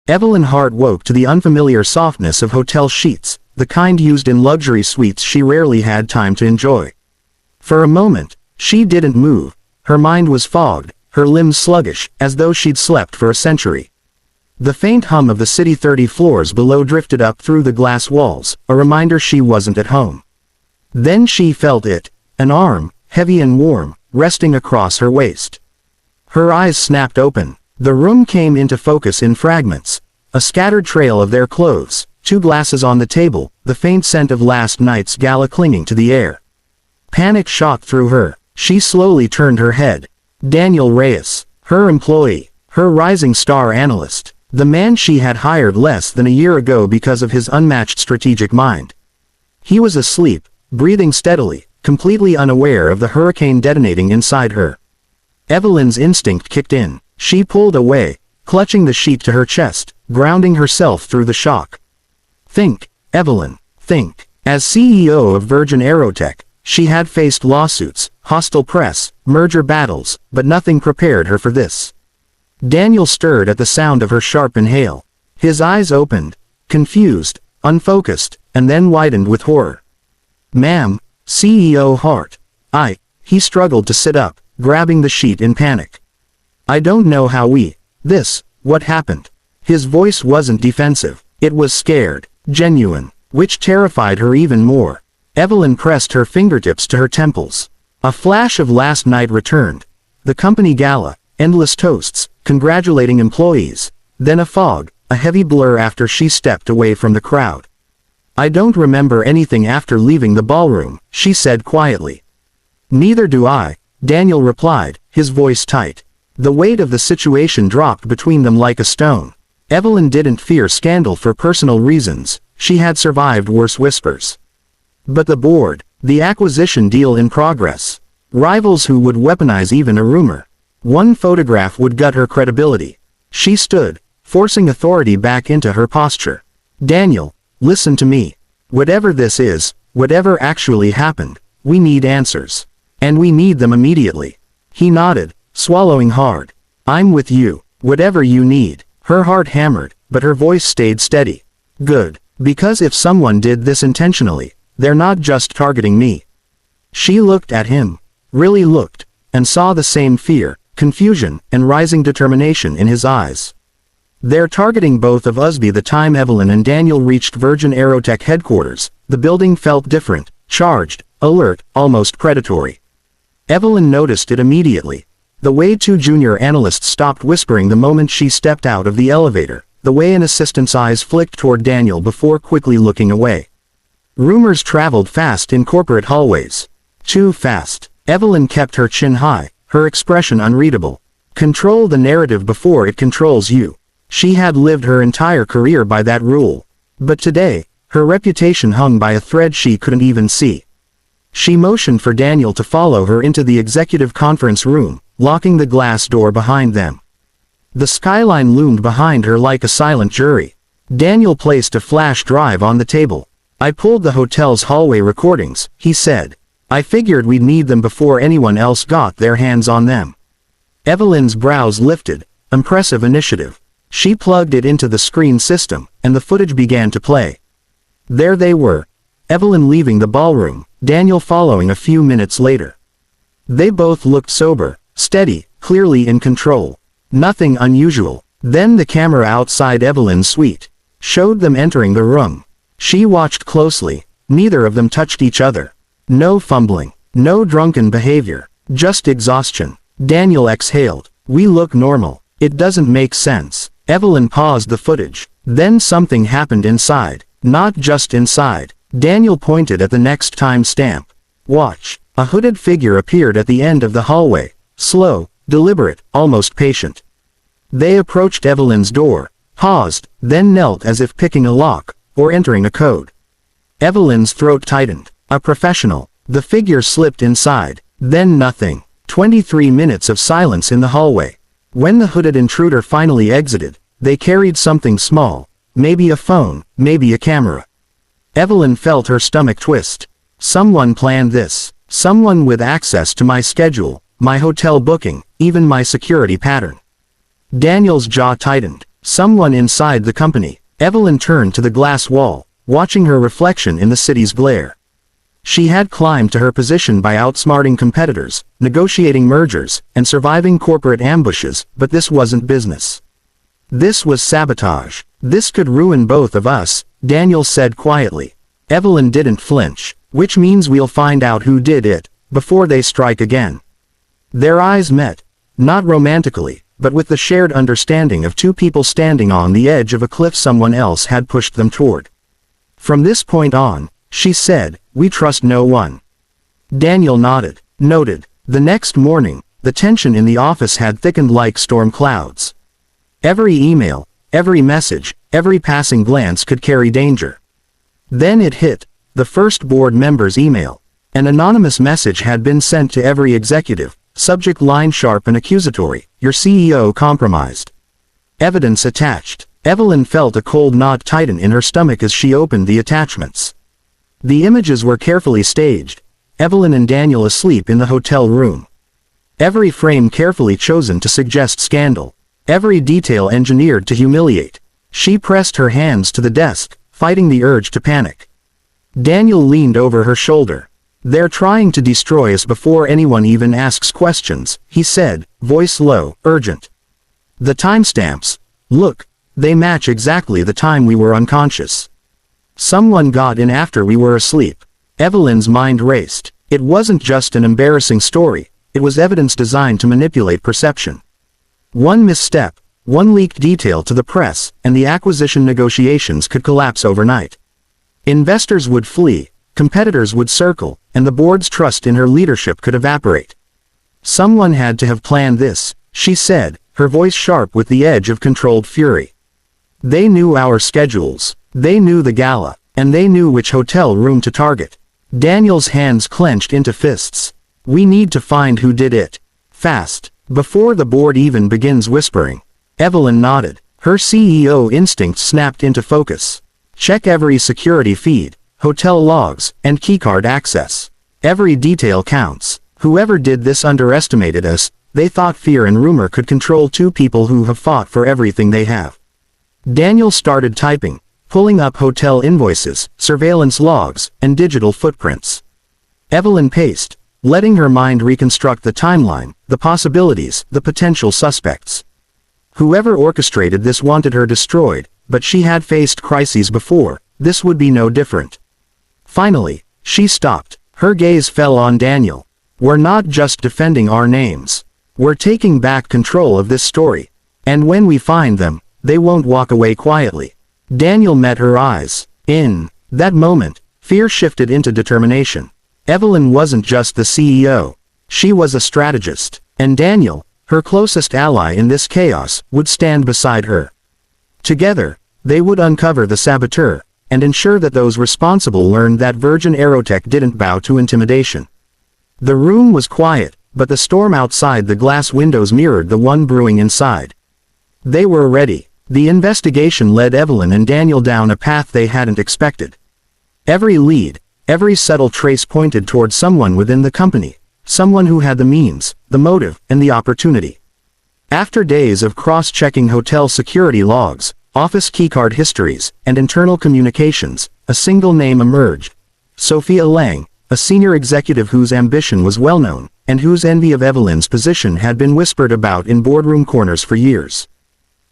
Evelyn's heart woke to the unfamiliar softness of hotel sheets, the kind used in luxury suites she rarely had time to enjoy. For a moment, she didn't move. Her mind was fogged, her limbs sluggish, as though she'd slept for a century. The faint hum of the city 30 floors below drifted up through the glass walls, a reminder she wasn't at home. Then she felt it, an arm, heavy and warm, resting across her waist. Her eyes snapped open. The room came into focus in fragments. A scattered trail of their clothes, 2 glasses on the table, the faint scent of last night's gala clinging to the air. Panic shot through her. She slowly turned her head. Daniel Reyes, her employee, her rising star analyst, the man she had hired less than a year ago because of his unmatched strategic mind. He was asleep, breathing steadily, completely unaware of the hurricane detonating inside her. Evelyn's instinct kicked in. She pulled away, clutching the sheet to her chest, grounding herself through the shock. Think, Evelyn, think. As CEO of Virgin Aerotech, she had faced lawsuits, hostile press, merger battles, but nothing prepared her for this. Daniel stirred at the sound of her sharp inhale. His eyes opened, confused, unfocused, and then widened with horror. "Ma'am, CEO Hart. He struggled to sit up, grabbing the sheet in panic. "I don't know how what happened?" His voice wasn't defensive. It was scared, genuine, which terrified her even more. Evelyn pressed her fingertips to her temples. A flash of last night returned. The company gala, endless toasts, congratulating employees. Then a fog, a heavy blur after she stepped away from the crowd. "I don't remember anything after leaving the ballroom," she said quietly. "Neither do I," Daniel replied, his voice tight. The weight of the situation dropped between them like a stone. Evelyn didn't fear scandal for personal reasons. She had survived worse whispers. But the board, the acquisition deal in progress. Rivals who would weaponize even a rumor. One photograph would gut her credibility. She stood, forcing authority back into her posture. "Daniel, listen to me. Whatever this is, whatever actually happened, we need answers. And we need them immediately." He nodded, swallowing hard. "I'm with you, whatever you need." Her heart hammered, but her voice stayed steady. "Good, because if someone did this intentionally, they're not just targeting me." She looked at him, really looked, and saw the same fear, confusion, and rising determination in his eyes. "They're targeting both of us." By the time Evelyn and Daniel reached Virgin Aerotech headquarters, the building felt different, charged, alert, almost predatory. Evelyn noticed it immediately. The way 2 junior analysts stopped whispering the moment she stepped out of the elevator, the way an assistant's eyes flicked toward Daniel before quickly looking away. Rumors traveled fast in corporate hallways. Too fast. Evelyn kept her chin high, her expression unreadable. Control the narrative before it controls you. She had lived her entire career by that rule. But today, her reputation hung by a thread she couldn't even see. She motioned for Daniel to follow her into the executive conference room, locking the glass door behind them. The skyline loomed behind her like a silent jury. Daniel placed a flash drive on the table. "I pulled the hotel's hallway recordings," he said. "I figured we'd need them before anyone else got their hands on them." Evelyn's brows lifted. Impressive initiative. She plugged it into the screen system, and the footage began to play. There they were. Evelyn leaving the ballroom, Daniel following a few minutes later. They both looked sober, steady, clearly in control. Nothing unusual. Then the camera outside Evelyn's suite showed them entering the room. She watched closely. Neither of them touched each other. No fumbling. No drunken behavior. Just exhaustion. Daniel exhaled. "We look normal. It doesn't make sense." Evelyn paused the footage. Then something happened inside. Not just inside. Daniel pointed at the next time stamp. "Watch." A hooded figure appeared at the end of the hallway. Slow, deliberate, almost patient. They approached Evelyn's door, paused, then knelt as if picking a lock, or entering a code. Evelyn's throat tightened. A professional. The figure slipped inside. Then nothing. 23 minutes of silence in the hallway. When the hooded intruder finally exited, they carried something small. Maybe a phone, maybe a camera. Evelyn felt her stomach twist. Someone planned this. Someone with access to my schedule, my hotel booking, even my security pattern. Daniel's jaw tightened. Someone inside the company. Evelyn turned to the glass wall, watching her reflection in the city's glare. She had climbed to her position by outsmarting competitors, negotiating mergers, and surviving corporate ambushes, but this wasn't business. This was sabotage. This could ruin both of us, Daniel said quietly. Evelyn didn't flinch, which means we'll find out who did it, before they strike again. Their eyes met, not romantically, but with the shared understanding of two people standing on the edge of a cliff someone else had pushed them toward. From this point on, she said, we trust no one. Daniel nodded. Noted. The next morning, the tension in the office had thickened like storm clouds. Every email, every message, every passing glance could carry danger. Then it hit, the first board member's email. An anonymous message had been sent to every executive, subject line sharp and accusatory, your CEO compromised. Evidence attached. Evelyn felt a cold knot tighten in her stomach as she opened the attachments. The images were carefully staged, Evelyn and Daniel asleep in the hotel room. Every frame carefully chosen to suggest scandal. Every detail engineered to humiliate. She pressed her hands to the desk, fighting the urge to panic. Daniel leaned over her shoulder. They're trying to destroy us before anyone even asks questions, he said, voice low, urgent. The timestamps. Look, they match exactly the time we were unconscious. Someone got in after we were asleep. Evelyn's mind raced. It wasn't just an embarrassing story, it was evidence designed to manipulate perception. One misstep, one leaked detail to the press, and the acquisition negotiations could collapse overnight. Investors would flee, competitors would circle, and the board's trust in her leadership could evaporate. Someone had to have planned this, she said, her voice sharp with the edge of controlled fury. They knew our schedules, they knew the gala, and they knew which hotel room to target. Daniel's hands clenched into fists. We need to find who did it. Fast, before the board even begins whispering. Evelyn nodded. Her CEO instinct snapped into focus. Check every security feed, hotel logs, and keycard access. Every detail counts. Whoever did this underestimated us. They thought fear and rumor could control two people who have fought for everything they have. Daniel started typing, pulling up hotel invoices, surveillance logs, and digital footprints. Evelyn paced, letting her mind reconstruct the timeline, the possibilities, the potential suspects. Whoever orchestrated this wanted her destroyed, but she had faced crises before, this would be no different. Finally, she stopped. Her gaze fell on Daniel. We're not just defending our names. We're taking back control of this story. And when we find them, they won't walk away quietly. Daniel met her eyes. In that moment, fear shifted into determination. Evelyn wasn't just the CEO. She was a strategist. And Daniel, her closest ally in this chaos, would stand beside her. Together, they would uncover the saboteur, and ensure that those responsible learned that Virgin Aerotech didn't bow to intimidation. The room was quiet, but the storm outside the glass windows mirrored the one brewing inside. They were ready. The investigation led Evelyn and Daniel down a path they hadn't expected. Every lead, every subtle trace pointed toward someone within the company, someone who had the means, the motive, and the opportunity. After days of cross-checking hotel security logs, office keycard histories, and internal communications, a single name emerged. Sophia Lang, a senior executive whose ambition was well known, and whose envy of Evelyn's position had been whispered about in boardroom corners for years.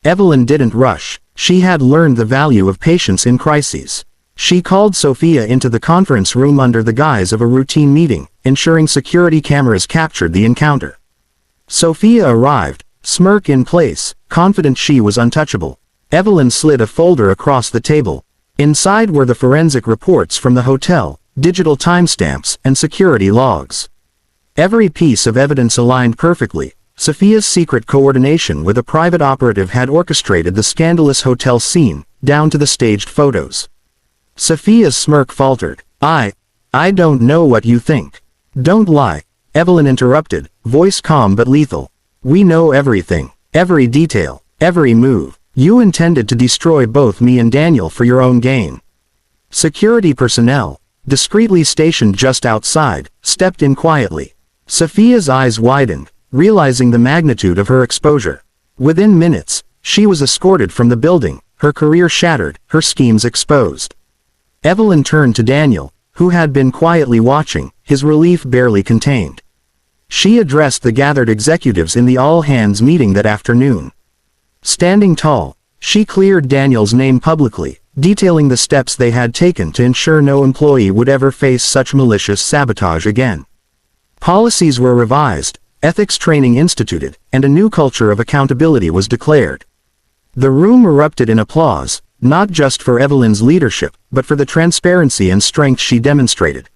Evelyn didn't rush. She had learned the value of patience in crises. She called Sophia into the conference room under the guise of a routine meeting, ensuring security cameras captured the encounter. Sophia arrived, smirk in place, confident she was untouchable. Evelyn slid a folder across the table. Inside were the forensic reports from the hotel, digital timestamps, and security logs. Every piece of evidence aligned perfectly. Sophia's secret coordination with a private operative had orchestrated the scandalous hotel scene, down to the staged photos. Sophia's smirk faltered. I don't know what you think. Don't lie. Evelyn interrupted, voice calm but lethal. We know everything, every detail, every move. You intended to destroy both me and Daniel for your own gain. Security personnel, discreetly stationed just outside, stepped in quietly. Sophia's eyes widened, realizing the magnitude of her exposure. Within minutes, She was escorted from the building, her career shattered, her schemes exposed. Evelyn turned to Daniel, who had been quietly watching, his relief barely contained. She addressed the gathered executives in the all-hands meeting that afternoon. Standing tall, she cleared Daniel's name publicly, detailing the steps they had taken to ensure no employee would ever face such malicious sabotage again. Policies were revised, ethics training instituted, and a new culture of accountability was declared. The room erupted in applause, not just for Evelyn's leadership, but for the transparency and strength she demonstrated.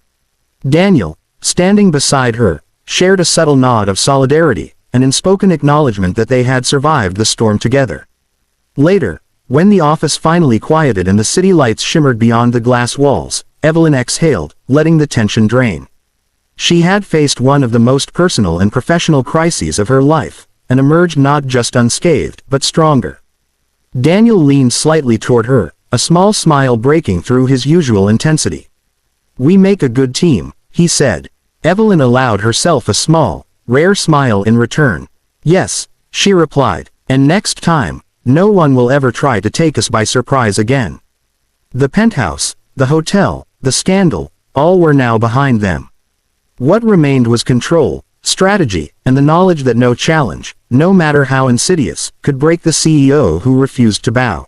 Daniel, standing beside her, shared a subtle nod of solidarity, an unspoken acknowledgement that they had survived the storm together. Later, when the office finally quieted and the city lights shimmered beyond the glass walls, Evelyn exhaled, letting the tension drain. She had faced one of the most personal and professional crises of her life, and emerged not just unscathed, but stronger. Daniel leaned slightly toward her, a small smile breaking through his usual intensity. "We make a good team," he said. Evelyn allowed herself a small, rare smile in return. "Yes," she replied, "and next time, no one will ever try to take us by surprise again." The penthouse, the hotel, the scandal, all were now behind them. What remained was control, strategy, and the knowledge that no challenge, no matter how insidious, could break the CEO who refused to bow.